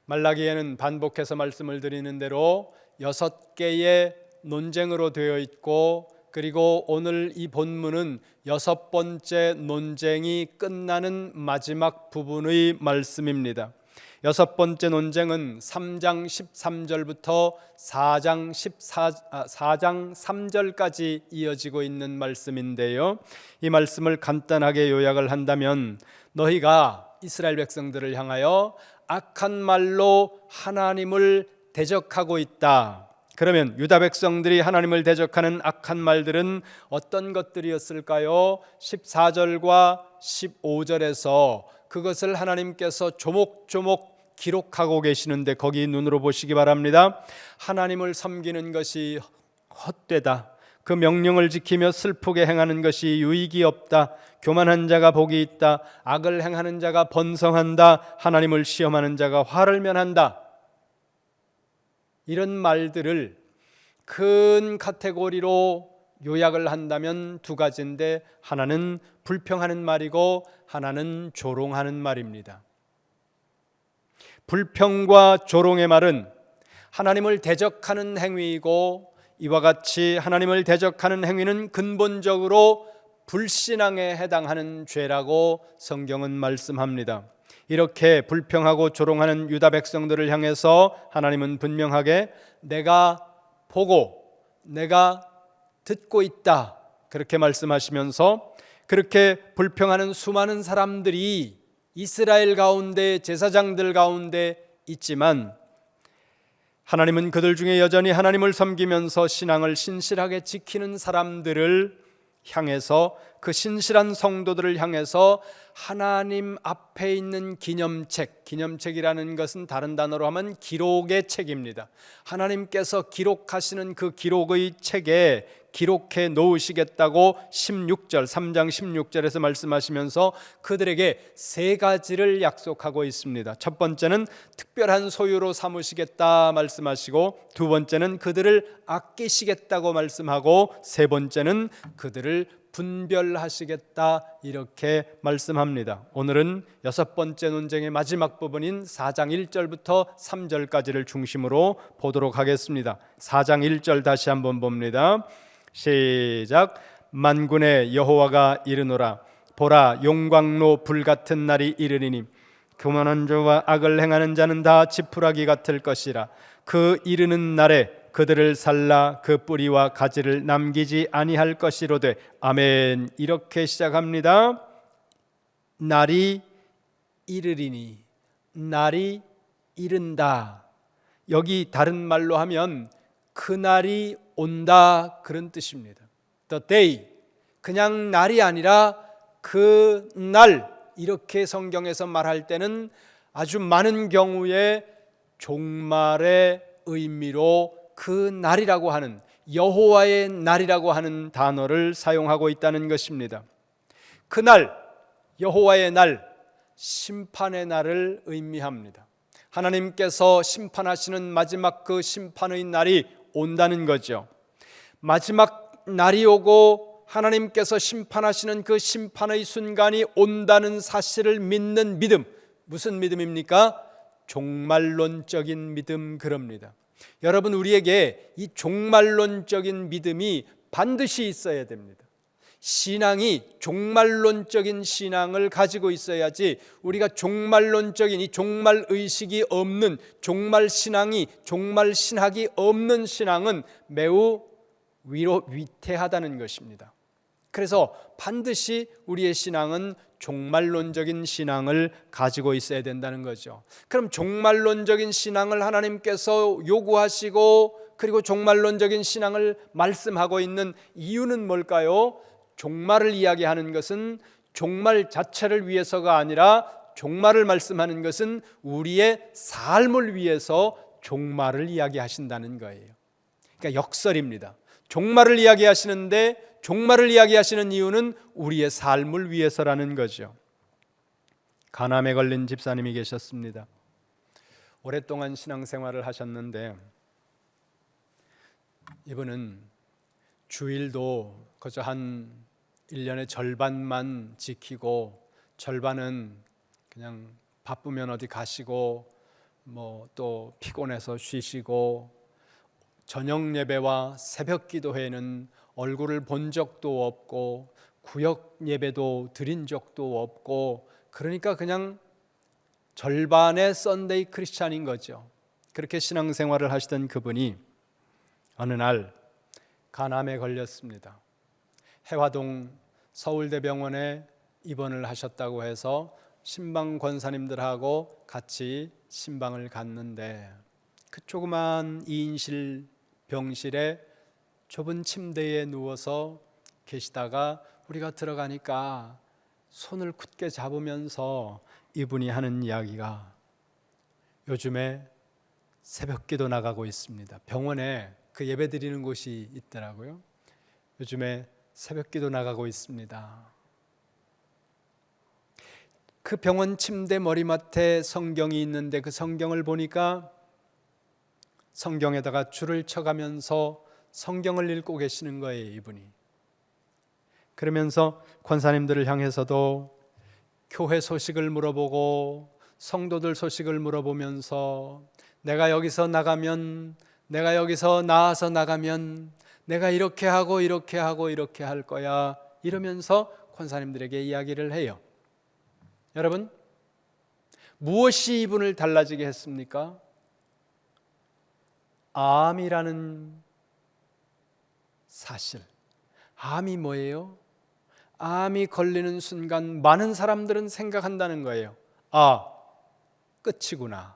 말라기에는 반복해서 말씀을 드리는 대로 6개의 논쟁으로 되어 있고, 그리고 오늘 이 본문은 6번째 논쟁이 끝나는 마지막 부분의 말씀입니다. 6번째 논쟁은 3장 13절부터 4장 3절까지 이어지고 있는 말씀인데요, 이 말씀을 간단하게 요약을 한다면, 너희가 이스라엘 백성들을 향하여 악한 말로 하나님을 대적하고 있다. 그러면 유다 백성들이 하나님을 대적하는 악한 말들은 어떤 것들이었을까요? 14절과 15절에서 그것을 하나님께서 조목조목 기록하고 계시는데, 거기 눈으로 보시기 바랍니다. 하나님을 섬기는 것이 헛되다. 그 명령을 지키며 슬프게 행하는 것이 유익이 없다. 교만한 자가 복이 있다. 악을 행하는 자가 번성한다. 하나님을 시험하는 자가 화를 면한다. 이런 말들을 큰 카테고리로 요약을 한다면 두 가지인데, 하나는 불평하는 말이고 하나는 조롱하는 말입니다. 불평과 조롱의 말은 하나님을 대적하는 행위이고, 이와 같이 하나님을 대적하는 행위는 근본적으로 불신앙에 해당하는 죄라고 성경은 말씀합니다. 이렇게 불평하고 조롱하는 유다 백성들을 향해서 하나님은 분명하게 내가 보고 내가 듣고 있다, 그렇게 말씀하시면서, 그렇게 불평하는 수많은 사람들이 이스라엘 가운데, 제사장들 가운데 있지만, 하나님은 그들 중에 여전히 하나님을 섬기면서 신앙을 신실하게 지키는 사람들을 향해서, 그 신실한 성도들을 향해서 하나님 앞에 있는 기념책, 기념책이라는 것은 다른 단어로 하면 기록의 책입니다. 하나님께서 기록하시는 그 기록의 책에 기록해 놓으시겠다고 16절, 3장 16절에서 말씀하시면서 그들에게 세 가지를 약속하고 있습니다. 첫 번째는 특별한 소유로 삼으시겠다 말씀하시고, 두 번째는 그들을 아끼시겠다고 말씀하고, 세 번째는 그들을 분별하시겠다, 이렇게 말씀합니다. 오늘은 6번째 논쟁의 마지막 부분인 4장 1절부터 3절까지를 중심으로 보도록 하겠습니다. 4장 1절 다시 한번 봅니다. 시작. 만군의 여호와가 이르노라. 보라, 용광로 불같은 날이 이르리니 교만한 자와 악을 행하는 자는 다 지푸라기 같을 것이라. 그 이르는 날에 그들을 살라 그 뿌리와 가지를 남기지 아니할 것이로되. 아멘. 이렇게 시작합니다. 날이 이르리니, 날이 이른다. 여기 다른 말로 하면 그날이 온다, 그런 뜻입니다. The day, 그냥 날이 아니라 그 날, 이렇게 성경에서 말할 때는 아주 많은 경우에 종말의 의미로 그 날이라고 하는, 여호와의 날이라고 하는 단어를 사용하고 있다는 것입니다. 그날, 여호와의 날, 심판의 날을 의미합니다. 하나님께서 심판하시는 마지막 그 심판의 날이 온다는 거죠. 마지막 날이 오고 하나님께서 심판하시는 그 심판의 순간이 온다는 사실을 믿는 믿음, 무슨 믿음입니까? 종말론적인 믿음, 그럽니다. 여러분, 우리에게 이 종말론적인 믿음이 반드시 있어야 됩니다. 신앙이 종말론적인 신앙을 가지고 있어야지, 우리가 종말론적인 이 종말의식이 없는, 종말신앙이, 종말신학이 없는 신앙은 매우 위태하다는 것입니다. 그래서 반드시 우리의 신앙은 종말론적인 신앙을 가지고 있어야 된다는 거죠. 그럼 종말론적인 신앙을 하나님께서 요구하시고, 그리고 종말론적인 신앙을 말씀하고 있는 이유는 뭘까요? 종말을 이야기하는 것은 종말 자체를 위해서가 아니라, 종말을 말씀하는 것은 우리의 삶을 위해서 종말을 이야기하신다는 거예요. 그러니까 역설입니다. 종말을 이야기하시는데, 종말을 이야기하시는 이유는 우리의 삶을 위해서라는 거죠. 간암에 걸린 집사님이 계셨습니다. 오랫동안 신앙생활을 하셨는데, 이분은 주일도 그저 한 1년의 절반만 지키고, 절반은 그냥 바쁘면 어디 가시고, 또 피곤해서 쉬시고 저녁 예배와 새벽 기도회는 얼굴을 본 적도 없고 구역 예배도 드린 적도 없고, 그러니까 그냥 절반의 썬데이 크리스찬인 거죠. 그렇게 신앙생활을 하시던 그분이 어느 날 간암에 걸렸습니다. 해화동 서울대병원에 입원을 하셨다고 해서 신방 권사님들하고 같이 신방을 갔는데, 그 조그만 2인실 병실에 좁은 침대에 누워서 계시다가 우리가 들어가니까 손을 굳게 잡으면서 이분이 하는 이야기가, 요즘에 새벽기도 나가고 있습니다. 병원에 그 예배 드리는 곳이 있더라고요. 요즘에 새벽기도 나가고 있습니다. 그 병원 침대 머리맡에 성경이 있는데 그 성경을 보니까 성경에다가 줄을 쳐가면서 성경을 읽고 계시는 거예요, 이분이. 그러면서 권사님들을 향해서도 교회 소식을 물어보고 성도들 소식을 물어보면서, 내가 여기서 나가면, 내가 여기서 나와서 나가면 내가 이렇게 하고 이렇게 하고 이렇게 할 거야, 이러면서 권사님들에게 이야기를 해요. 여러분, 무엇이 이분을 달라지게 했습니까? 암이라는 사실. 암이 뭐예요? 암이 걸리는 순간 많은 사람들은 생각한다는 거예요. 아, 끝이구나.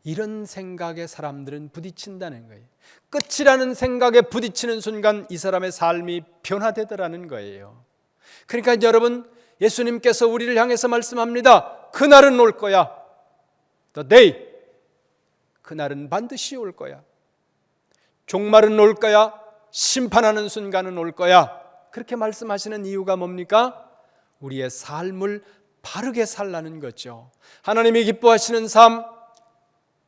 이런 생각에 사람들은 부딪힌다는 거예요. 끝이라는 생각에 부딪히는 순간 이 사람의 삶이 변화되더라는 거예요. 그러니까 여러분, 예수님께서 우리를 향해서 말씀합니다. 그날은 올 거야. The day. 그날은 반드시 올 거야. 종말은 올 거야. 심판하는 순간은 올 거야. 그렇게 말씀하시는 이유가 뭡니까? 우리의 삶을 바르게 살라는 거죠. 하나님이 기뻐하시는 삶,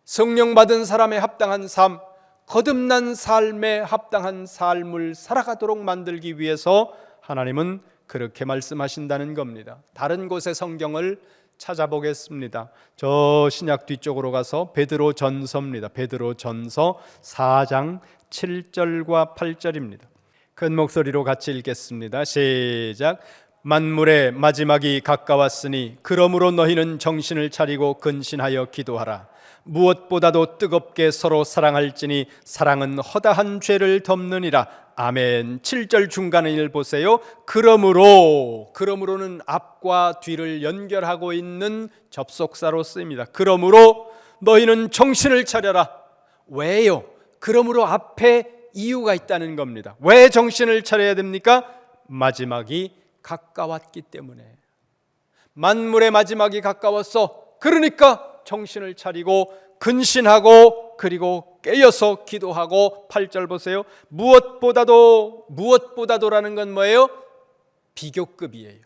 성령 받은 사람에 합당한 삶, 거듭난 삶에 합당한 삶을 살아가도록 만들기 위해서 하나님은 그렇게 말씀하신다는 겁니다. 다른 곳의 성경을 찾아보겠습니다. 저 신약 뒤쪽으로 가서 베드로전서입니다. 베드로전서 4장 7절과 8절입니다. 큰 목소리로 같이 읽겠습니다. 시작. 만물의 마지막이 가까웠으니 그러므로 너희는 정신을 차리고 근신하여 기도하라. 무엇보다도 뜨겁게 서로 사랑할지니 사랑은 허다한 죄를 덮느니라. 아멘. 7절 중간을 보세요. 그러므로는 앞과 뒤를 연결하고 있는 접속사로 쓰입니다. 그러므로 너희는 정신을 차려라. 왜요? 그러므로 앞에 이유가 있다는 겁니다. 왜 정신을 차려야 됩니까? 마지막이 가까웠기 때문에. 만물의 마지막이 가까웠어. 그러니까 정신을 차리고 근신하고 그리고 깨어서 기도하고. 8절 보세요. 무엇보다도라는 건 뭐예요? 비교급이에요.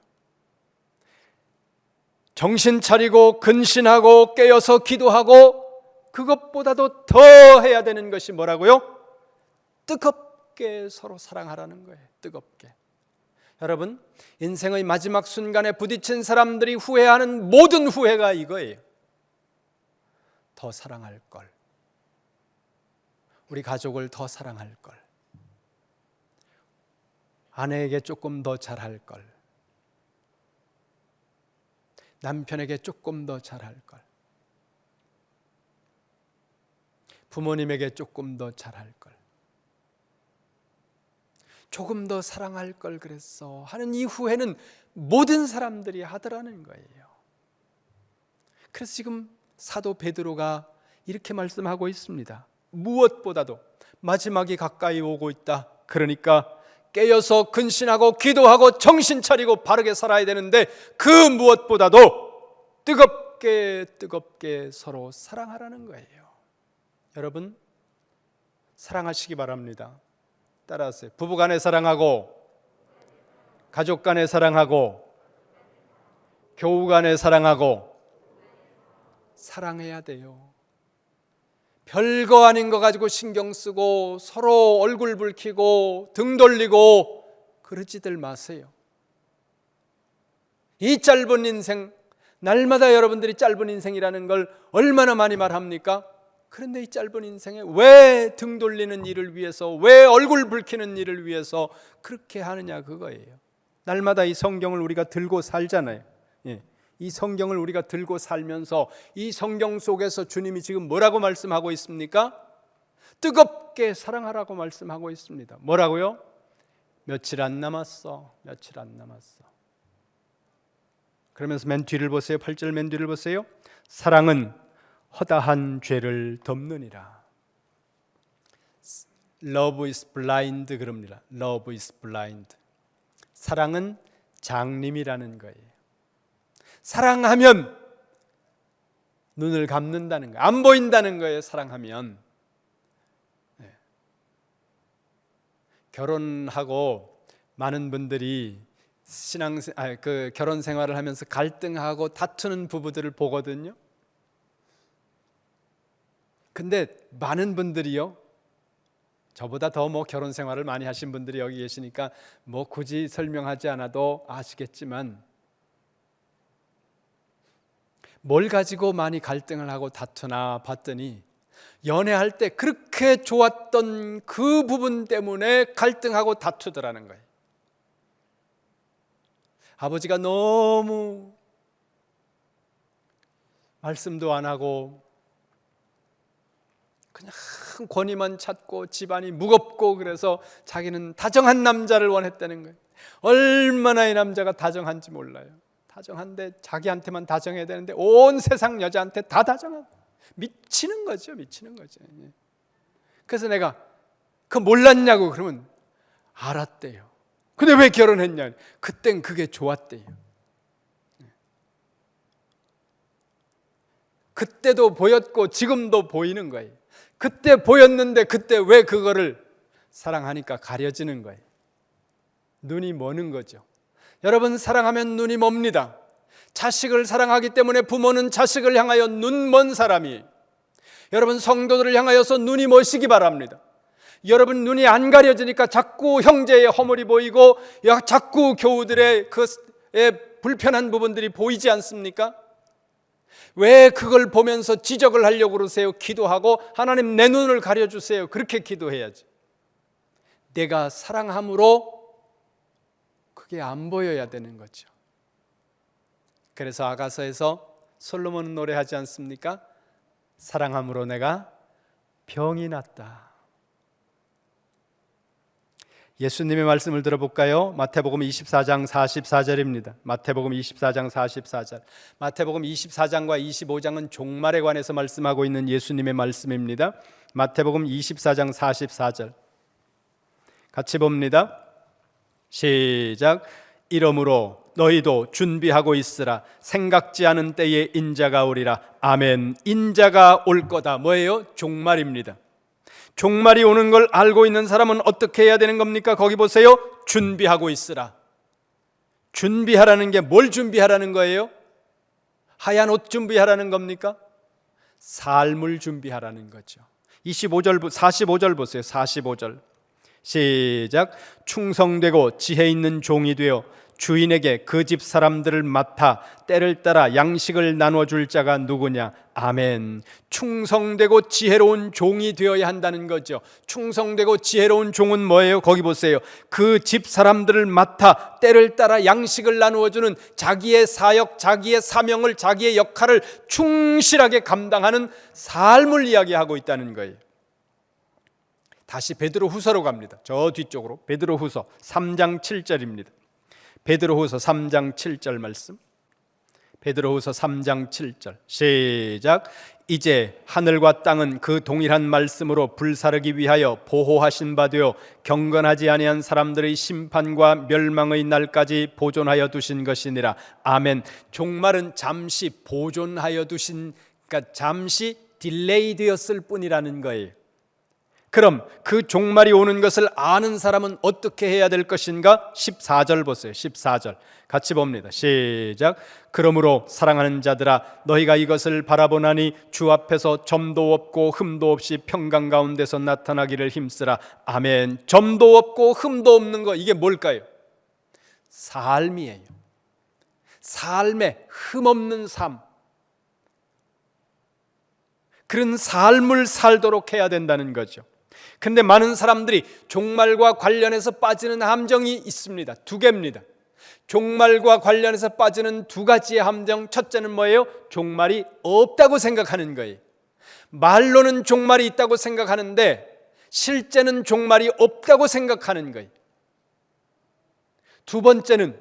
정신 차리고 근신하고 깨어서 기도하고 그것보다도 더 해야 되는 것이 뭐라고요? 뜨겁게 서로 사랑하라는 거예요. 뜨겁게. 여러분, 인생의 마지막 순간에 부딪힌 사람들이 후회하는 모든 후회가 이거예요. 더 사랑할 걸. 우리 가족을 더 사랑할 걸. 아내에게 조금 더 잘할 걸. 남편에게 조금 더 잘할 걸. 부모님에게 조금 더 잘할 걸. 조금 더 사랑할 걸 그랬어 하는 이 후회는 모든 사람들이 하더라는 거예요. 그래서 지금 사도 베드로가 이렇게 말씀하고 있습니다. 무엇보다도 마지막이 가까이 오고 있다. 그러니까 깨어서 근신하고 기도하고 정신 차리고 바르게 살아야 되는데 그 무엇보다도 뜨겁게 서로 사랑하라는 거예요. 여러분, 사랑하시기 바랍니다. 따라하세요. 부부간에 사랑하고, 가족간에 사랑하고, 교우간에 사랑하고. 사랑해야 돼요. 별거 아닌 거 가지고 신경 쓰고 서로 얼굴 붉히고 등 돌리고 그러지들 마세요. 이 짧은 인생, 날마다 여러분들이 짧은 인생이라는 걸 얼마나 많이 말합니까? 그런데 이 짧은 인생에 왜 등 돌리는 일을 위해서, 왜 얼굴 붉히는 일을 위해서 그렇게 하느냐, 그거예요. 날마다 이 성경을 우리가 들고 살잖아요. 이 성경을 우리가 들고 살면서 이 성경 속에서 주님이 지금 뭐라고 말씀하고 있습니까? 뜨겁게 사랑하라고 말씀하고 있습니다. 뭐라고요? 며칠 안 남았어. 며칠 안 남았어. 그러면서 맨 뒤를 보세요. 8절 맨 뒤를 보세요. 사랑은 허다한 죄를 덮느니라. Love is blind 그럽니다. Love is blind. 사랑은 장님이라는 거예요. 사랑하면 눈을 감는다는 거예요. 안 보인다는 거예요. 사랑하면. 결혼하고 많은 분들이 결혼 생활을 하면서 갈등하고 다투는 부부들을 보거든요. 근데 많은 분들이요, 저보다 더 결혼 생활을 많이 하신 분들이 여기 계시니까 굳이 설명하지 않아도 아시겠지만, 뭘 가지고 많이 갈등을 하고 다투나 봤더니 연애할 때 그렇게 좋았던 그 부분 때문에 갈등하고 다투더라는 거예요. 아버지가 너무 말씀도 안 하고 그냥 권위만 찾고 집안이 무겁고, 그래서 자기는 다정한 남자를 원했다는 거예요. 얼마나 이 남자가 다정한지 몰라요. 다정한데 자기한테만 다정해야 되는데 온 세상 여자한테 다 다정하고 미치는 거죠. 미치는 거죠. 그래서 내가 그거 몰랐냐고 그러면 알았대요. 근데 왜 결혼했냐? 그땐 그게 좋았대요. 그때도 보였고 지금도 보이는 거예요. 그때 보였는데 그때 왜 그거를 사랑하니까 가려지는 거예요. 눈이 머는 거죠. 여러분, 사랑하면 눈이 멉니다. 자식을 사랑하기 때문에 부모는 자식을 향하여 눈 먼 사람이에요. 여러분, 성도들을 향하여서 눈이 머시기 바랍니다. 여러분, 눈이 안 가려지니까 자꾸 형제의 허물이 보이고 자꾸 교우들의 불편한 부분들이 보이지 않습니까? 왜 그걸 보면서 지적을 하려고 그러세요? 기도하고 하나님 내 눈을 가려주세요. 그렇게 기도해야지. 내가 사랑함으로 그게 안 보여야 되는 거죠. 그래서 아가서에서 솔로몬은 노래하지 않습니까? 사랑함으로 내가 병이 났다. 예수님의 말씀을 들어볼까요? 마태복음 24장 44절입니다. 마태복음 24장 44절. 마태복음 24장과 25장은 종말에 관해서 말씀하고 있는 예수님의 말씀입니다. 마태복음 24장 44절 같이 봅니다. 시작. 이러므로 너희도 준비하고 있으라. 생각지 않은 때에 인자가 오리라. 아멘. 인자가 올 거다. 뭐예요? 종말입니다. 종말이 오는 걸 알고 있는 사람은 어떻게 해야 되는 겁니까? 거기 보세요. 준비하고 있으라. 준비하라는 게 뭘 준비하라는 거예요? 하얀 옷 준비하라는 겁니까? 삶을 준비하라는 거죠. 45절 보세요. 45절 시작. 충성되고 지혜 있는 종이 되어 주인에게 그 집 사람들을 맡아 때를 따라 양식을 나눠줄 자가 누구냐? 아멘. 충성되고 지혜로운 종이 되어야 한다는 거죠. 충성되고 지혜로운 종은 뭐예요? 거기 보세요. 그 집 사람들을 맡아 때를 따라 양식을 나누어주는 자기의 사역, 자기의 사명을, 자기의 역할을 충실하게 감당하는 삶을 이야기하고 있다는 거예요. 다시 베드로후서로 갑니다. 저 뒤쪽으로 베드로후서 3장 7절입니다. 베드로후서 3장 7절 말씀. 베드로후서 3장 7절 시작. 이제 하늘과 땅은 그 동일한 말씀으로 불사르기 위하여 보호하신 바 되어 경건하지 아니한 사람들의 심판과 멸망의 날까지 보존하여 두신 것이니라. 아멘. 종말은 잠시 보존하여 두신, 그러니까 잠시 딜레이 되었을 뿐이라는 거예요. 그럼 그 종말이 오는 것을 아는 사람은 어떻게 해야 될 것인가? 14절 보세요. 14절 같이 봅니다. 시작. 그러므로 사랑하는 자들아, 너희가 이것을 바라보나니 주 앞에서 점도 없고 흠도 없이 평강 가운데서 나타나기를 힘쓰라. 아멘. 점도 없고 흠도 없는 거, 이게 뭘까요? 삶이에요. 삶에 흠없는 삶, 그런 삶을 살도록 해야 된다는 거죠. 근데 많은 사람들이 종말과 관련해서 빠지는 함정이 있습니다. 두 개입니다. 종말과 관련해서 빠지는 두 가지의 함정. 첫째는 뭐예요? 종말이 없다고 생각하는 거예요. 말로는 종말이 있다고 생각하는데 실제는 종말이 없다고 생각하는 거예요. 두 번째는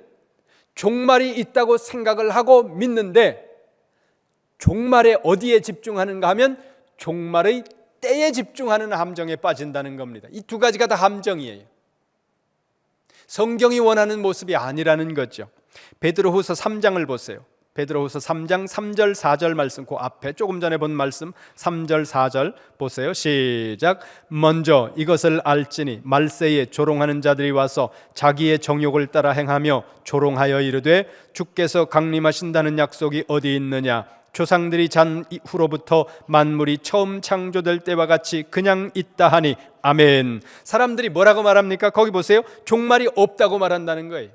종말이 있다고 생각을 하고 믿는데 종말에 어디에 집중하는가 하면 종말의 때에 집중하는 함정에 빠진다는 겁니다. 이 두 가지가 다 함정이에요. 성경이 원하는 모습이 아니라는 거죠. 베드로후서 3장을 보세요. 베드로후서 3장 3절 4절 말씀, 그 앞에 조금 전에 본 말씀 3절 4절 보세요. 시작. 먼저 이것을 알지니 말세에 조롱하는 자들이 와서 자기의 정욕을 따라 행하며 조롱하여 이르되 주께서 강림하신다는 약속이 어디 있느냐? 조상들이 잔 후로부터 만물이 처음 창조될 때와 같이 그냥 있다 하니 아멘. 사람들이 뭐라고 말합니까? 거기 보세요. 종말이 없다고 말한다는 거예요.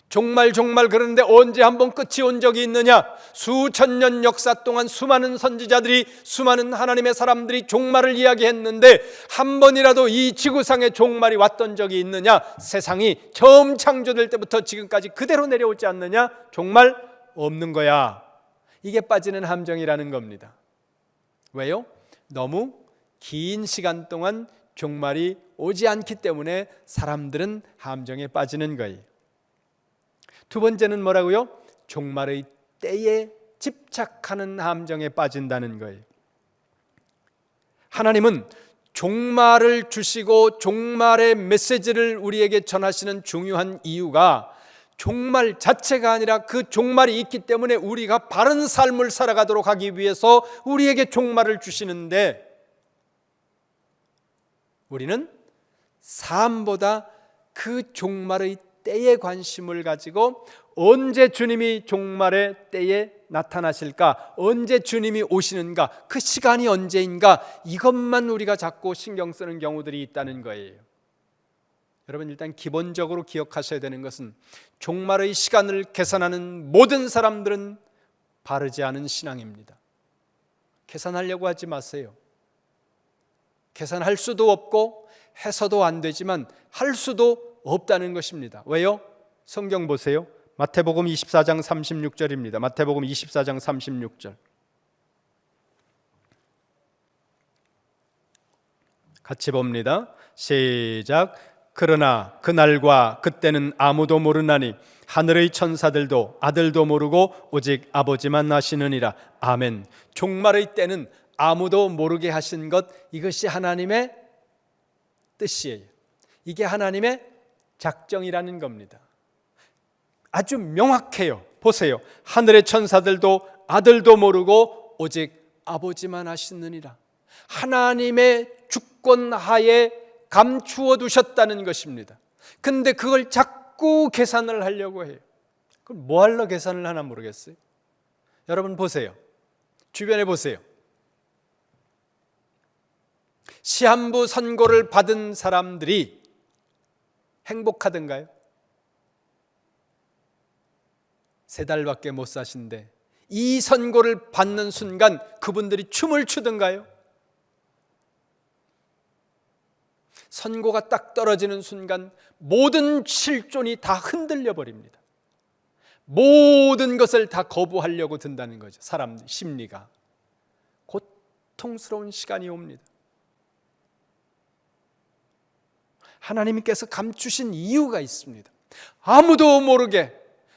종말 그러는데 언제 한번 끝이 온 적이 있느냐? 수천 년 역사 동안 수많은 선지자들이, 수많은 하나님의 사람들이 종말을 이야기했는데 한 번이라도 이 지구상에 종말이 왔던 적이 있느냐? 세상이 처음 창조될 때부터 지금까지 그대로 내려오지 않느냐? 종말 없는 거야. 이게 빠지는 함정이라는 겁니다. 왜요? 너무 긴 시간 동안 종말이 오지 않기 때문에 사람들은 함정에 빠지는 거예요. 두 번째는 뭐라고요? 종말의 때에 집착하는 함정에 빠진다는 거예요. 하나님은 종말을 주시고 종말의 메시지를 우리에게 전하시는 중요한 이유가 종말 자체가 아니라 그 종말이 있기 때문에 우리가 바른 삶을 살아가도록 하기 위해서 우리에게 종말을 주시는데 우리는 삶보다 그 종말의 때에 관심을 가지고 언제 주님이 종말의 때에 나타나실까? 언제 주님이 오시는가? 그 시간이 언제인가? 이것만 우리가 자꾸 신경 쓰는 경우들이 있다는 거예요. 여러분, 일단 기본적으로 기억하셔야 되는 것은 종말의 시간을 계산하는 모든 사람들은 바르지 않은 신앙입니다. 계산하려고 하지 마세요. 계산할 수도 없고 해서도 안 되지만 할 수도 없다는 것입니다. 왜요? 성경 보세요. 마태복음 24장 36절입니다. 마태복음 24장 36절. 같이 봅니다. 시작. 그러나 그날과 그때는 아무도 모르나니 하늘의 천사들도 아들도 모르고 오직 아버지만 아시느니라. 아멘. 종말의 때는 아무도 모르게 하신 것, 이것이 하나님의 뜻이에요. 이게 하나님의 작정이라는 겁니다. 아주 명확해요. 보세요. 하늘의 천사들도 아들도 모르고 오직 아버지만 아시느니라. 하나님의 주권 하에 감추어 두셨다는 것입니다. 근데 그걸 자꾸 계산을 하려고 해요. 그럼 뭐 하려 계산을 하나 모르겠어요. 여러분 보세요. 주변에 보세요. 시한부 선고를 받은 사람들이 행복하던가요? 3달밖에 못 사신데 이 선고를 받는 순간 그분들이 춤을 추던가요? 선고가 딱 떨어지는 순간 모든 실존이 다 흔들려 버립니다. 모든 것을 다 거부하려고 든다는 거죠. 사람 심리가. 고통스러운 시간이 옵니다. 하나님께서 감추신 이유가 있습니다. 아무도 모르게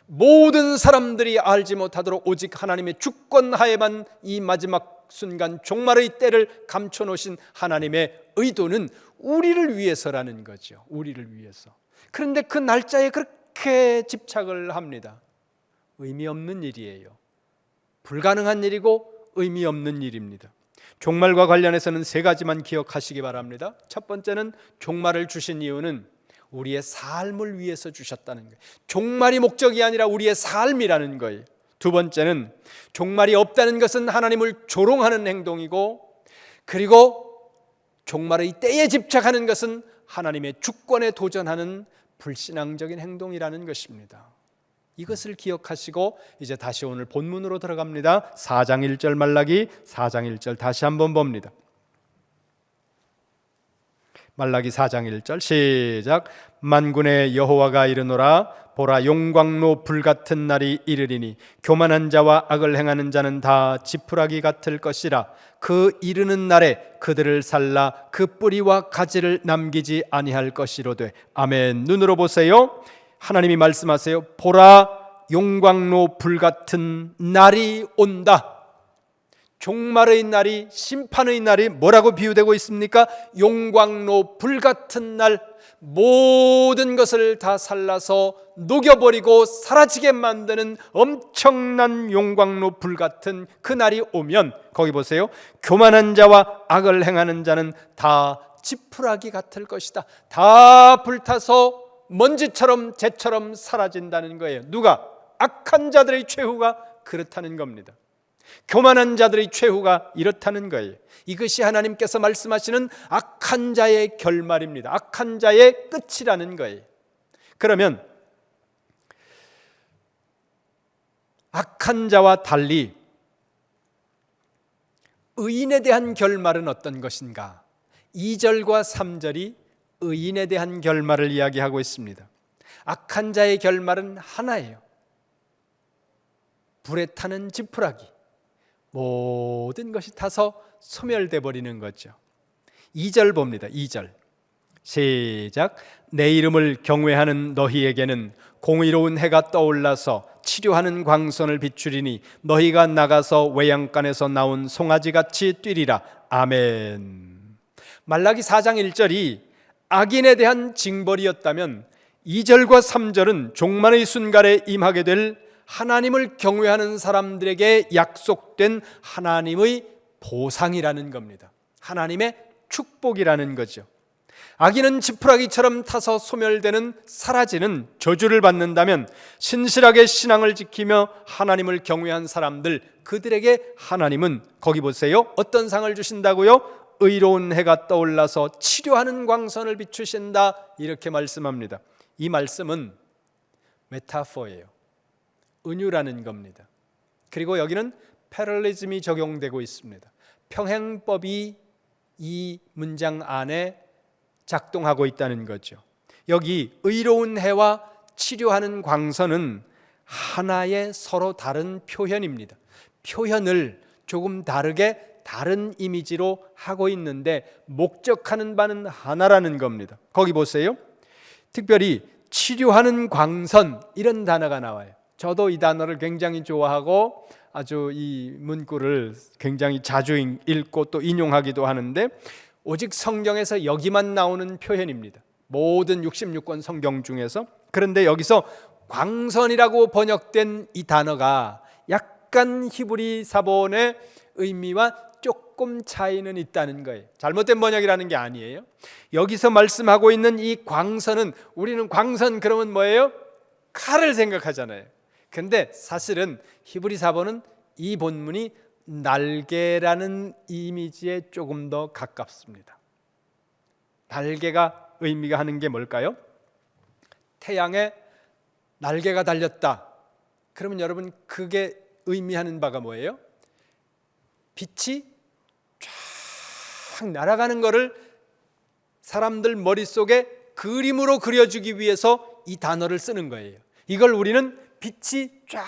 모든 사람들이 알지 못하도록 오직 하나님의 주권 하에만 이 마지막 순간 종말의 때를 감춰 놓으신 하나님의 의도는 우리를 위해서라는 거죠. 우리를 위해서. 그런데 그 날짜에 그렇게 집착을 합니다. 의미 없는 일이에요. 불가능한 일이고 의미 없는 일입니다. 종말과 관련해서는 3가지만 기억하시기 바랍니다. 첫 번째는 종말을 주신 이유는 우리의 삶을 위해서 주셨다는 거예요. 종말이 목적이 아니라 우리의 삶이라는 거예요. 두 번째는 종말이 없다는 것은 하나님을 조롱하는 행동이고, 그리고 종말의 때에 집착하는 것은 하나님의 주권에 도전하는 불신앙적인 행동이라는 것입니다. 이것을 기억하시고 이제 다시 오늘 본문으로 들어갑니다. 4장 1절 말라기 4장 1절 다시 한번 봅니다. 말라기 4장 1절 시작. 만군의 여호와가 이르노라 보라 용광로 불같은 날이 이르리니 교만한 자와 악을 행하는 자는 다 지푸라기 같을 것이라. 그 이르는 날에 그들을 살라 그 뿌리와 가지를 남기지 아니할 것이로되. 아멘. 눈으로 보세요. 하나님이 말씀하세요. 보라 용광로 불같은 날이 온다. 종말의 날이, 심판의 날이 뭐라고 비유되고 있습니까? 용광로 불같은 날, 모든 것을 다 살라서 녹여버리고 사라지게 만드는 엄청난 용광로 불같은 그 날이 오면, 거기 보세요. 교만한 자와 악을 행하는 자는 다 지푸라기 같을 것이다. 다 불타서 먼지처럼 재처럼 사라진다는 거예요. 누가? 악한 자들의 최후가 그렇다는 겁니다. 교만한 자들의 최후가 이렇다는 거예요. 이것이 하나님께서 말씀하시는 악한 자의 결말입니다. 악한 자의 끝이라는 거예요. 그러면 악한 자와 달리 의인에 대한 결말은 어떤 것인가? 2절과 3절이 의인에 대한 결말을 이야기하고 있습니다. 악한 자의 결말은 하나예요. 불에 타는 지푸라기, 모든 것이 타서 소멸돼 버리는 거죠. 2절 봅니다. 2절 시작. 내 이름을 경외하는 너희에게는 공의로운 해가 떠올라서 치료하는 광선을 비추리니 너희가 나가서 외양간에서 나온 송아지같이 뛰리라. 아멘. 말라기 4장 1절이 악인에 대한 징벌이었다면 2절과 3절은 종말의 순간에 임하게 될 하나님을 경외하는 사람들에게 약속된 하나님의 보상이라는 겁니다. 하나님의 축복이라는 거죠. 악인은 지푸라기처럼 타서 소멸되는, 사라지는 저주를 받는다면 신실하게 신앙을 지키며 하나님을 경외한 사람들, 그들에게 하나님은 거기 보세요. 어떤 상을 주신다고요? 의로운 해가 떠올라서 치료하는 광선을 비추신다. 이렇게 말씀합니다. 이 말씀은 메타포예요. 은유라는 겁니다. 그리고 여기는 패럴리즘이 적용되고 있습니다. 평행법이 이 문장 안에 작동하고 있다는 거죠. 여기 의로운 해와 치료하는 광선은 하나의 서로 다른 표현입니다. 표현을 조금 다르게 다른 이미지로 하고 있는데 목적하는 바는 하나라는 겁니다. 거기 보세요. 특별히 치료하는 광선, 이런 단어가 나와요. 저도 이 단어를 굉장히 좋아하고 아주 이 문구를 굉장히 자주 읽고 또 인용하기도 하는데, 오직 성경에서 여기만 나오는 표현입니다. 모든 66권 성경 중에서. 그런데 여기서 광선이라고 번역된 이 단어가 약간 히브리 사본의 의미와 조금 차이는 있다는 거예요. 잘못된 번역이라는 게 아니에요. 여기서 말씀하고 있는 이 광선은, 우리는 광선 그러면 뭐예요? 칼을 생각하잖아요. 근데 사실은 히브리 사본은 이 본문이 날개라는 이미지에 조금 더 가깝습니다. 날개가 의미가 하는 게 뭘까요? 태양에 날개가 달렸다. 그러면 여러분 그게 의미하는 바가 뭐예요? 빛이 쫙 날아가는 것을 사람들 머릿속에 그림으로 그려주기 위해서 이 단어를 쓰는 거예요. 이걸 우리는 빛이 쫙,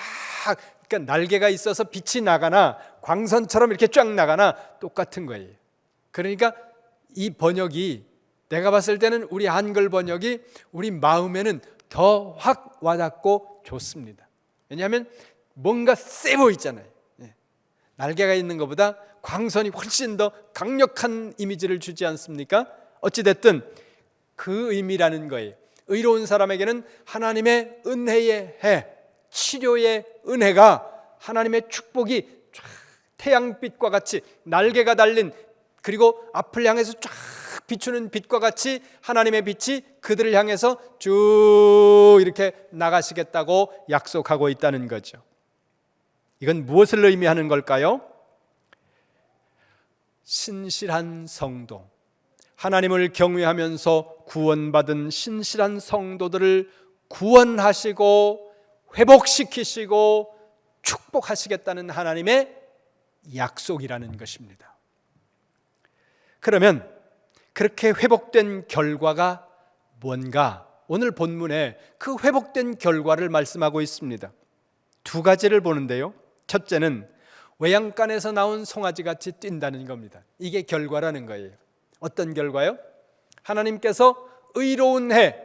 그러니까 날개가 있어서 빛이 나가나 광선처럼 이렇게 쫙 나가나 똑같은 거예요. 그러니까 이 번역이, 내가 봤을 때는 우리 한글 번역이 우리 마음에는 더 확 와닿고 좋습니다. 왜냐하면 뭔가 세 보이잖아요. 날개가 있는 것보다 광선이 훨씬 더 강력한 이미지를 주지 않습니까? 어찌됐든 그 의미라는 거예요. 의로운 사람에게는 하나님의 은혜의 해, 치료의 은혜가, 하나님의 축복이 쫙 태양빛과 같이 날개가 달린, 그리고 앞을 향해서 쫙 비추는 빛과 같이 하나님의 빛이 그들을 향해서 쭉 이렇게 나가시겠다고 약속하고 있다는 거죠. 이건 무엇을 의미하는 걸까요? 신실한 성도, 하나님을 경외하면서 구원받은 신실한 성도들을 구원하시고 회복시키시고 축복하시겠다는 하나님의 약속이라는 것입니다. 그러면 그렇게 회복된 결과가 뭔가? 오늘 본문에 그 회복된 결과를 말씀하고 있습니다. 두 가지를 보는데요. 첫째는 외양간에서 나온 송아지같이 뛴다는 겁니다. 이게 결과라는 거예요. 어떤 결과요? 하나님께서 의로운 해,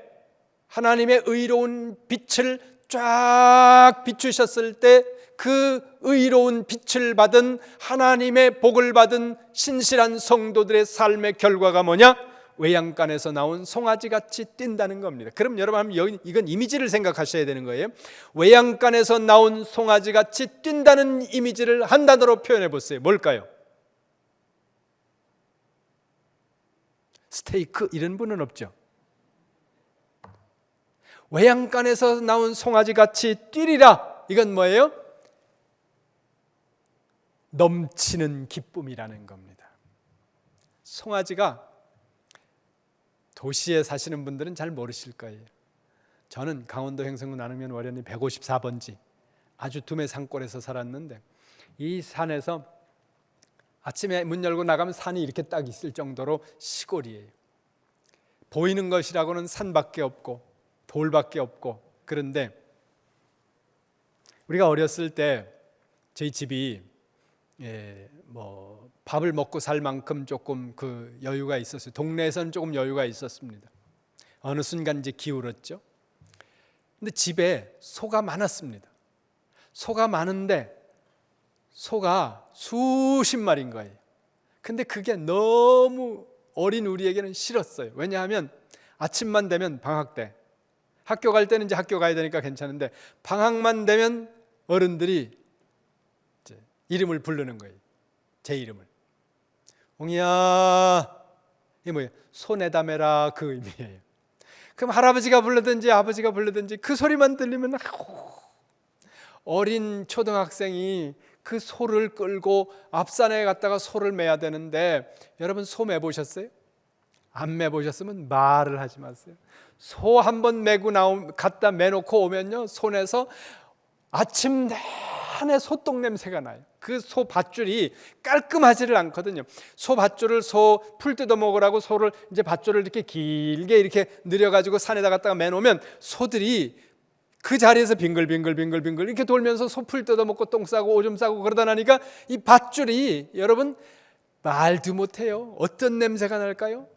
하나님의 의로운 빛을 쫙 비추셨을 때 그 의로운 빛을 받은, 하나님의 복을 받은 신실한 성도들의 삶의 결과가 뭐냐? 외양간에서 나온 송아지같이 뛴다는 겁니다. 그럼 여러분, 이건 이미지를 생각하셔야 되는 거예요. 외양간에서 나온 송아지같이 뛴다는 이미지를 한 단어로 표현해 보세요. 뭘까요? 스테이크 이런 분은 없죠. 외양간에서 나온 송아지같이 뛰리라. 이건 뭐예요? 넘치는 기쁨이라는 겁니다. 송아지가, 도시에 사시는 분들은 잘 모르실 거예요. 저는 강원도 횡성군 안흥면 월현리 154번지 아주 둠의 산골에서 살았는데, 이 산에서 아침에 문 열고 나가면 산이 이렇게 딱 있을 정도로 시골이에요. 보이는 것이라고는 산밖에 없고 돌밖에 없고. 그런데 우리가 어렸을 때 저희 집이 밥을 먹고 살 만큼 조금 그 여유가 있었어요. 동네에서는 조금 여유가 있었습니다. 어느 순간 이제 기울었죠. 근데 집에 소가 많았습니다. 소가 많은데 소가 수십 마리인 거예요. 근데 그게 너무 어린 우리에게는 싫었어요. 왜냐하면 아침만 되면, 방학 때, 학교 갈 때는 이제 학교 가야 되니까 괜찮은데, 방학만 되면 어른들이 이름을 부르는 거예요. 제 이름을. 옹이야. 이게 뭐예요? 소 내다 매라, 그 의미예요. 그럼 할아버지가 불르든지 아버지가 불르든지 그 소리만 들리면 어린 초등학생이 그 소를 끌고 앞산에 갔다가 소를 매야 되는데, 여러분 소 매보셨어요? 안 매보셨으면 말을 하지 마세요. 소 한 번 매고 갖다 매놓고 오면요, 손에서 아침 내내 소똥 냄새가 나요. 그 소 밧줄이 깔끔하지를 않거든요. 소 밧줄을 소 풀 뜯어 먹으라고 소를 이제 밧줄을 이렇게 길게 이렇게 늘여가지고 산에다 갖다가 매놓으면 소들이 그 자리에서 빙글빙글 이렇게 돌면서 소 풀 뜯어 먹고 똥 싸고 오줌 싸고 그러다 나니까 이 밧줄이, 여러분 말도 못해요. 어떤 냄새가 날까요?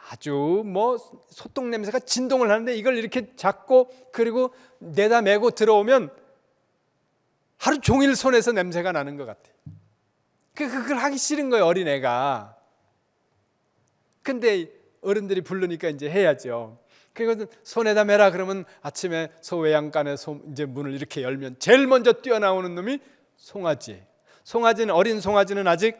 아주 소똥 냄새가 진동을 하는데, 이걸 이렇게 잡고 그리고 내다 메고 들어오면 하루 종일 손에서 냄새가 나는 것 같아요. 그걸 하기 싫은 거예요, 어린애가. 근데 어른들이 부르니까 이제 해야죠. 그리고 손에다 매라 그러면 아침에 소 외양간에 이제 문을 이렇게 열면 제일 먼저 뛰어나오는 놈이 송아지예요. 송아지는, 어린 송아지는 아직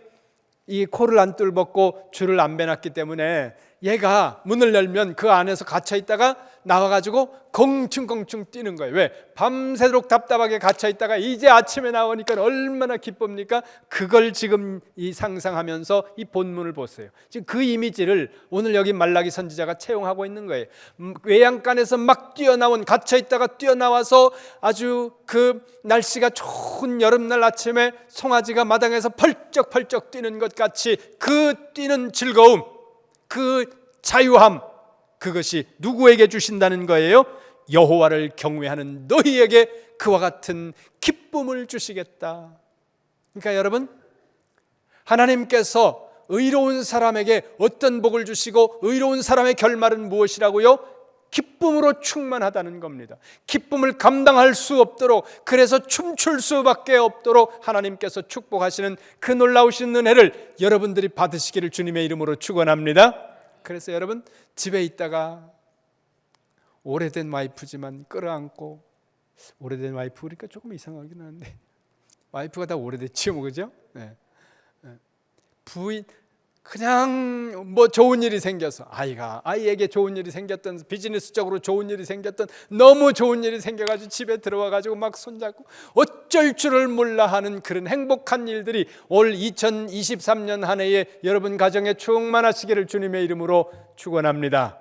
이 코를 안 뚫었고 줄을 안 매놨기 때문에 얘가 문을 열면 그 안에서 갇혀 있다가 나와가지고 공충공충 뛰는 거예요. 왜? 밤새도록 답답하게 갇혀 있다가 이제 아침에 나오니까 얼마나 기쁩니까? 그걸 지금 이 상상하면서 이 본문을 보세요. 지금 그 이미지를 오늘 여기 말라기 선지자가 채용하고 있는 거예요. 외양간에서 막 뛰어나온, 갇혀 있다가 뛰어나와서 아주 그 날씨가 좋은 여름날 아침에 송아지가 마당에서 펄쩍펄쩍 뛰는 것 같이 그 뛰는 즐거움, 그 자유함, 그것이 누구에게 주신다는 거예요? 여호와를 경외하는 너희에게 그와 같은 기쁨을 주시겠다. 그러니까 여러분, 하나님께서 의로운 사람에게 어떤 복을 주시고 의로운 사람의 결말은 무엇이라고요? 기쁨으로 충만하다는 겁니다. 기쁨을 감당할 수 없도록, 그래서 춤출 수밖에 없도록 하나님께서 축복하시는 그 놀라우신 은혜를 여러분들이 받으시기를 주님의 이름으로 축원합니다. 그래서 여러분, 집에 있다가 오래된 와이프지만 끌어안고, 오래된 와이프 그러니까 조금 이상하긴 한데 와이프가 다 오래됐지요, 그죠? 네. 부인, 그냥 좋은 일이 생겨서, 아이에게 좋은 일이 생겼던, 비즈니스적으로 좋은 일이 생겼던, 너무 좋은 일이 생겨가지고 집에 들어와가지고 막 손잡고 어쩔 줄을 몰라 하는 그런 행복한 일들이 올 2023년 한 해에 여러분 가정에 충만하시기를 주님의 이름으로 축원합니다.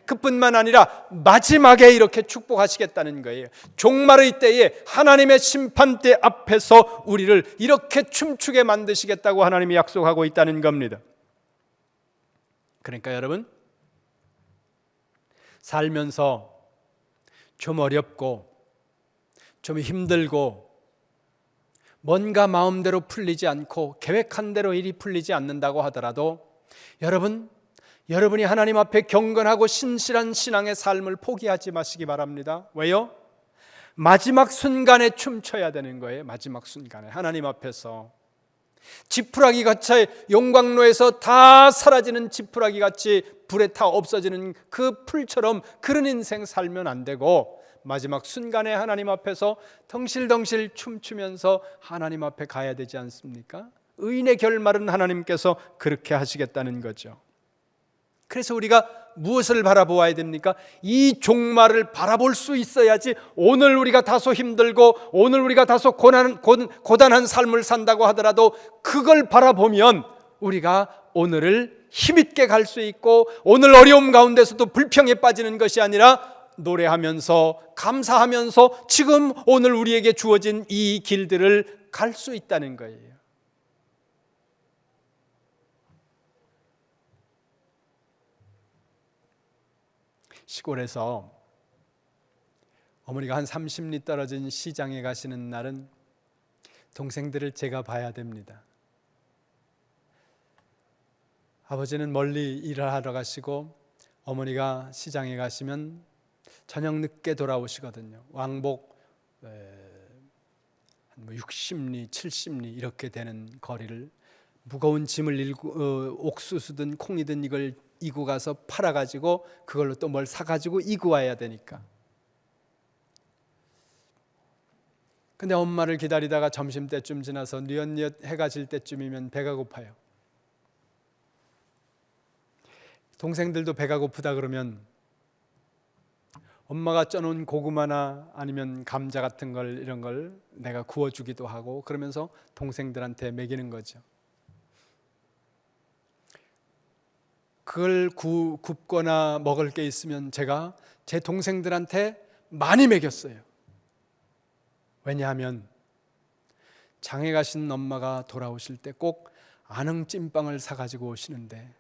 그뿐만 아니라 마지막에 이렇게 축복하시겠다는 거예요. 종말의 때에 하나님의 심판대 앞에서 우리를 이렇게 춤추게 만드시겠다고 하나님이 약속하고 있다는 겁니다. 그러니까 여러분, 살면서 좀 어렵고 좀 힘들고 뭔가 마음대로 풀리지 않고 계획한 대로 일이 풀리지 않는다고 하더라도 여러분이 하나님 앞에 경건하고 신실한 신앙의 삶을 포기하지 마시기 바랍니다. 왜요? 마지막 순간에 춤춰야 되는 거예요. 마지막 순간에 하나님 앞에서 지푸라기 같이 용광로에서 다 사라지는 지푸라기 같이 불에 타 없어지는 그 풀처럼 그런 인생 살면 안 되고 마지막 순간에 하나님 앞에서 덩실덩실 춤추면서 하나님 앞에 가야 되지 않습니까? 의인의 결말은 하나님께서 그렇게 하시겠다는 거죠. 그래서 우리가 무엇을 바라보아야 됩니까? 이 종말을 바라볼 수 있어야지 오늘 우리가 다소 힘들고 오늘 우리가 다소 고단한 삶을 산다고 하더라도 그걸 바라보면 우리가 오늘을 힘있게 갈 수 있고 오늘 어려움 가운데서도 불평에 빠지는 것이 아니라 노래하면서 감사하면서 지금 오늘 우리에게 주어진 이 길들을 갈 수 있다는 거예요. 시골에서 어머니가 한 30리 떨어진 시장에 가시는 날은 동생들을 제가 봐야 됩니다. 아버지는 멀리 일을 하러 가시고 어머니가 시장에 가시면 저녁 늦게 돌아오시거든요. 왕복 60리, 70리 이렇게 되는 거리를 무거운 짐을 옥수수든 콩이든 이걸 이고 가서 팔아가지고 그걸로 또 뭘 사가지고 이고 와야 되니까. 근데 엄마를 기다리다가 점심때쯤 지나서 뉘엿뉘엿 해가 질 때쯤이면 배가 고파요. 동생들도 배가 고프다 그러면 엄마가 쪄놓은 고구마나 아니면 감자 같은 걸 이런 걸 내가 구워주기도 하고 그러면서 동생들한테 먹이는 거죠. 그걸 굽거나 먹을 게 있으면 제가 제 동생들한테 많이 먹였어요. 왜냐하면 장에 가신 엄마가 돌아오실 때 꼭 안흥-찐빵을 사가지고 오시는데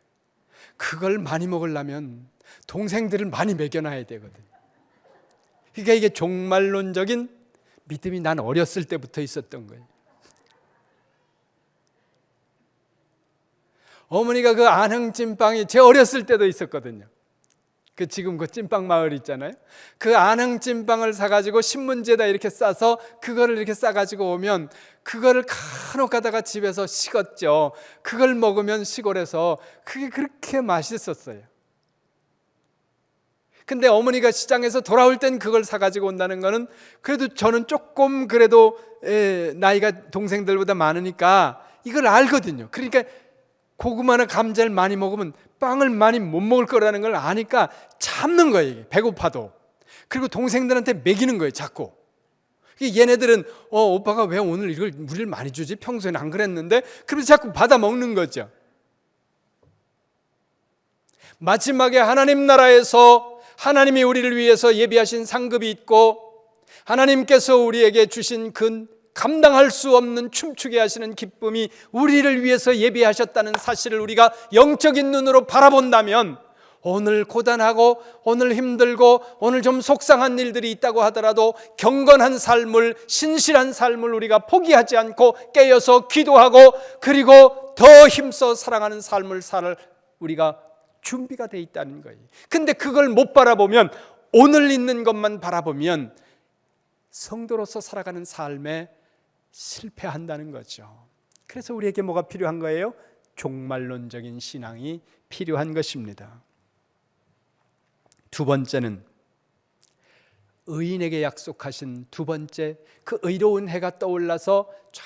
그걸 많이 먹으려면 동생들을 많이 먹여놔야 되거든요. 그러니까 이게 종말론적인 믿음이 난 어렸을 때부터 있었던 거예요. 어머니가 그 안흥-찐빵이 제 어렸을 때도 있었거든요. 지금 그 찐빵 마을 있잖아요. 그 안흥-찐빵을 사가지고 신문지에다 이렇게 싸서 그거를 이렇게 싸가지고 오면 그거를 간혹 가다가 집에서 식었죠. 그걸 먹으면 시골에서 그게 그렇게 맛있었어요. 근데 어머니가 시장에서 돌아올 땐 그걸 사가지고 온다는 거는 그래도 저는 조금 그래도 나이가 동생들보다 많으니까 이걸 알거든요. 그러니까 고구마나 감자를 많이 먹으면 빵을 많이 못 먹을 거라는 걸 아니까 참는 거예요. 이게 배고파도. 그리고 동생들한테 먹이는 거예요. 자꾸. 얘네들은 오빠가 왜 오늘 이걸 우리를 많이 주지? 평소에는 안 그랬는데. 그래서 자꾸 받아 먹는 거죠. 마지막에 하나님 나라에서 하나님이 우리를 위해서 예비하신 상급이 있고 하나님께서 우리에게 주신 그 감당할 수 없는 춤추게 하시는 기쁨이 우리를 위해서 예비하셨다는 사실을 우리가 영적인 눈으로 바라본다면 오늘 고단하고 오늘 힘들고 오늘 좀 속상한 일들이 있다고 하더라도 경건한 삶을, 신실한 삶을 우리가 포기하지 않고 깨어서 기도하고 그리고 더 힘써 사랑하는 삶을 살 우리가 준비가 돼 있다는 거예요. 근데 그걸 못 바라보면 오늘 있는 것만 바라보면 성도로서 살아가는 삶에 실패한다는 거죠. 그래서 우리에게 뭐가 필요한 거예요? 종말론적인 신앙이 필요한 것입니다. 두 번째는 의인에게 약속하신 두 번째 그 의로운 해가 떠올라서 쫙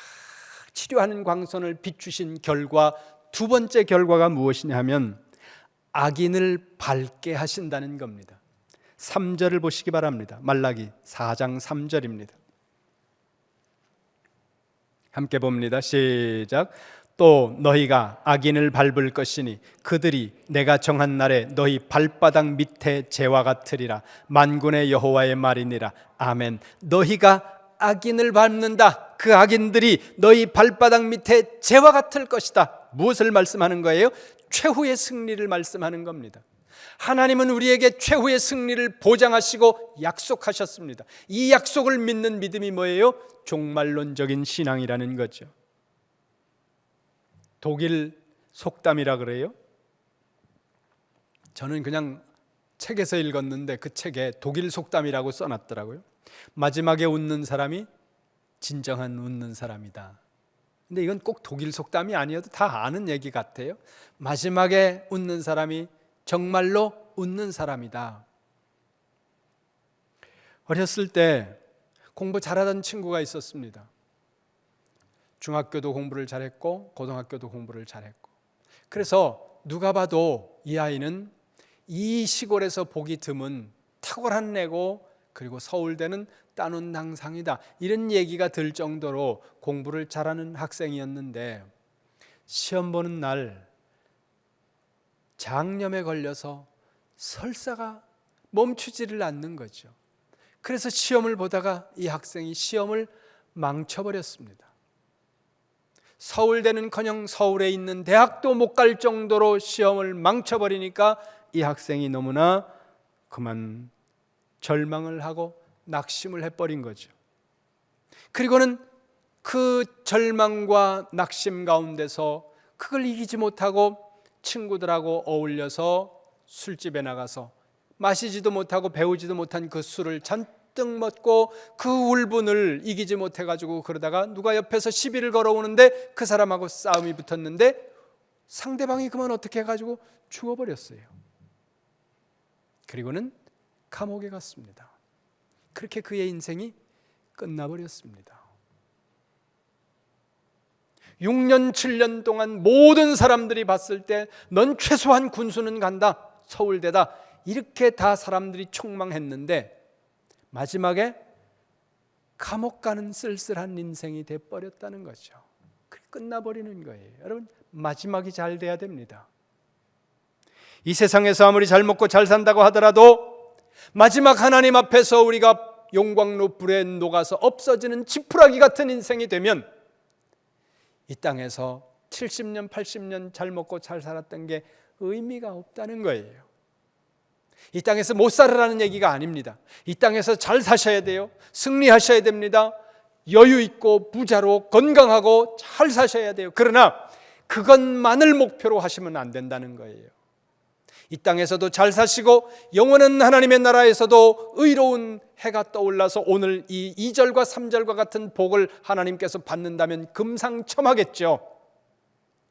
치료하는 광선을 비추신 결과 두 번째 결과가 무엇이냐 하면 악인을 밝게 하신다는 겁니다. 3절을 보시기 바랍니다. 말라기 4장 3절입니다. 함께 봅니다. 시작. 또 너희가 악인을 밟을 것이니 그들이 내가 정한 날에 너희 발바닥 밑에 재와 같으리라. 만군의 여호와의 말이니라. 아멘. 너희가 악인을 밟는다. 그 악인들이 너희 발바닥 밑에 재와 같을 것이다. 무엇을 말씀하는 거예요? 최후의 승리를 말씀하는 겁니다. 하나님은 우리에게 최후의 승리를 보장하시고 약속하셨습니다. 이 약속을 믿는 믿음이 뭐예요? 종말론적인 신앙이라는 거죠. 독일 속담이라 그래요. 저는 그냥 책에서 읽었는데 그 책에 독일 속담이라고 써놨더라고요. 마지막에 웃는 사람이 진정한 웃는 사람이다. 근데 이건 꼭 독일 속담이 아니어도 다 아는 얘기 같아요. 마지막에 웃는 사람이 정말로 웃는 사람이다. 어렸을 때 공부 잘하던 친구가 있었습니다. 중학교도 공부를 잘했고 고등학교도 공부를 잘했고, 그래서 누가 봐도 이 아이는 이 시골에서 보기 드문 탁월한 애고, 그리고 서울대는 따놓은 당상이다, 이런 얘기가 들 정도로 공부를 잘하는 학생이었는데, 시험 보는 날 장염에 걸려서 설사가 멈추지를 않는 거죠. 그래서 시험을 보다가 이 학생이 시험을 망쳐버렸습니다. 서울대는커녕 서울에 있는 대학도 못 갈 정도로 시험을 망쳐버리니까 이 학생이 너무나 그만 절망을 하고 낙심을 해버린 거죠. 그리고는 그 절망과 낙심 가운데서 그걸 이기지 못하고 친구들하고 어울려서 술집에 나가서 마시지도 못하고 배우지도 못한 그 술을 잔뜩 먹고 그 울분을 이기지 못해가지고, 그러다가 누가 옆에서 시비를 걸어오는데 그 사람하고 싸움이 붙었는데 상대방이 그만 어떻게 해가지고 죽어버렸어요. 그리고는 감옥에 갔습니다. 그렇게 그의 인생이 끝나버렸습니다. 6년 7년 동안 모든 사람들이 봤을 때 넌 최소한 군수는 간다, 서울대다, 이렇게 다 사람들이 촉망했는데 마지막에 감옥 가는 쓸쓸한 인생이 돼버렸다는 거죠. 끝나버리는 거예요. 여러분, 마지막이 잘 돼야 됩니다. 이 세상에서 아무리 잘 먹고 잘 산다고 하더라도 마지막 하나님 앞에서 우리가 용광로 불에 녹아서 없어지는 지푸라기 같은 인생이 되면 이 땅에서 70년 80년 잘 먹고 잘 살았던 게 의미가 없다는 거예요. 이 땅에서 못 살으라는 얘기가 아닙니다. 이 땅에서 잘 사셔야 돼요. 승리하셔야 됩니다. 여유 있고 부자로 건강하고 잘 사셔야 돼요. 그러나 그것만을 목표로 하시면 안 된다는 거예요. 이 땅에서도 잘 사시고 영원한 하나님의 나라에서도 의로운 해가 떠올라서 오늘 이 2절과 3절과 같은 복을 하나님께서 받는다면 금상첨화겠죠.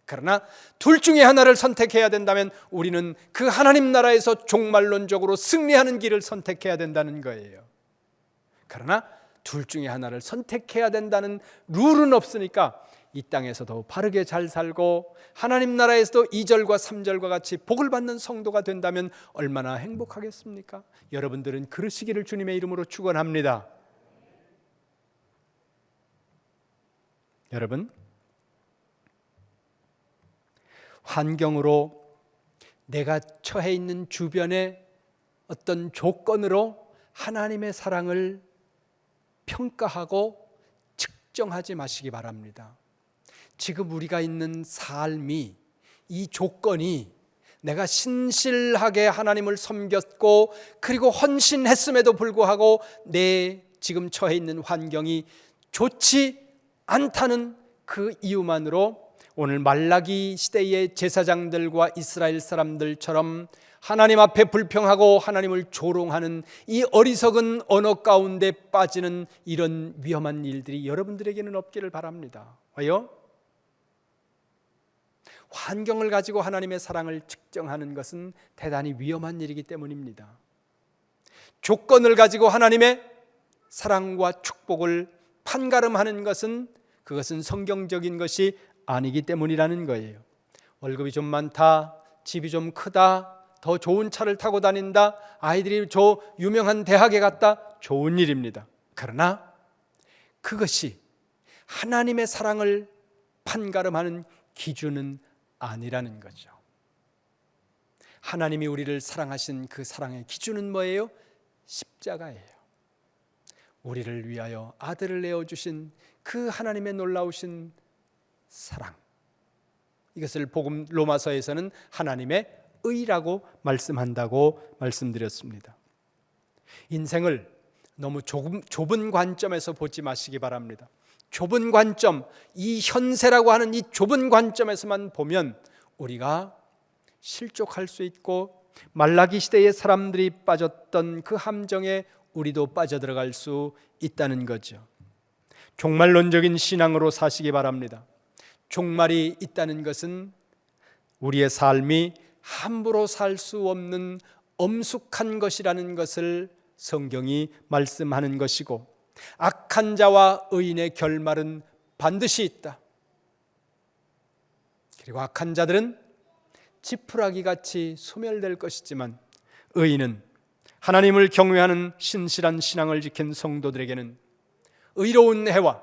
그러나 둘 중에 하나를 선택해야 된다면 우리는 그 하나님 나라에서 종말론적으로 승리하는 길을 선택해야 된다는 거예요. 그러나 둘 중에 하나를 선택해야 된다는 룰은 없으니까 이 땅에서도 바르게 잘 살고 하나님 나라에서도 2절과 3절과 같이 복을 받는 성도가 된다면 얼마나 행복하겠습니까? 여러분들은 그러시기를 주님의 이름으로 축원합니다. 여러분, 환경으로 내가 처해 있는 주변의 어떤 조건으로 하나님의 사랑을 평가하고 측정하지 마시기 바랍니다. 지금 우리가 있는 삶이, 이 조건이 내가 신실하게 하나님을 섬겼고 그리고 헌신했음에도 불구하고 내 지금 처해 있는 환경이 좋지 않다는 그 이유만으로 오늘 말라기 시대의 제사장들과 이스라엘 사람들처럼 하나님 앞에 불평하고 하나님을 조롱하는 이 어리석은 언어 가운데 빠지는 이런 위험한 일들이 여러분들에게는 없기를 바랍니다. 왜요? 환경을 가지고 하나님의 사랑을 측정하는 것은 대단히 위험한 일이기 때문입니다. 조건을 가지고 하나님의 사랑과 축복을 판가름하는 것은 그것은 성경적인 것이 아니기 때문이라는 거예요. 월급이 좀 많다, 집이 좀 크다, 더 좋은 차를 타고 다닌다, 아이들이 저 유명한 대학에 갔다, 좋은 일입니다. 그러나 그것이 하나님의 사랑을 판가름하는 기준은 아니라는 거죠. 하나님이 우리를 사랑하신 그 사랑의 기준은 뭐예요? 십자가예요. 우리를 위하여 아들을 내어주신 그 하나님의 놀라우신 사랑, 이것을 복음 로마서에서는 하나님의 의라고 말씀한다고 말씀드렸습니다. 인생을 너무 좁은 관점에서 보지 마시기 바랍니다. 좁은 관점, 이 현세라고 하는 이 좁은 관점에서만 보면 우리가 실족할 수 있고 말라기 시대의 사람들이 빠졌던 그 함정에 우리도 빠져들어갈 수 있다는 거죠. 종말론적인 신앙으로 사시기 바랍니다. 종말이 있다는 것은 우리의 삶이 함부로 살 수 없는 엄숙한 것이라는 것을 성경이 말씀하는 것이고, 악한 자와 의인의 결말은 반드시 있다. 그리고 악한 자들은 지푸라기 같이 소멸될 것이지만 의인은 하나님을 경외하는 신실한 신앙을 지킨 성도들에게는 의로운 해와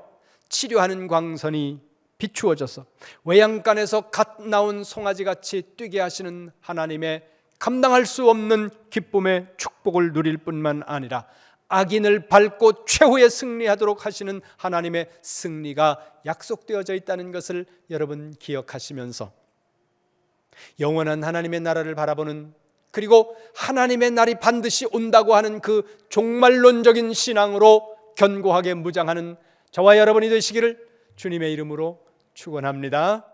치료하는 광선이 비추어져서 외양간에서 갓 나온 송아지같이 뛰게 하시는 하나님의 감당할 수 없는 기쁨의 축복을 누릴 뿐만 아니라 악인을 밟고 최후의 승리하도록 하시는 하나님의 승리가 약속되어져 있다는 것을 여러분 기억하시면서 영원한 하나님의 나라를 바라보는, 그리고 하나님의 날이 반드시 온다고 하는 그 종말론적인 신앙으로 견고하게 무장하는 저와 여러분이 되시기를 주님의 이름으로 축원합니다.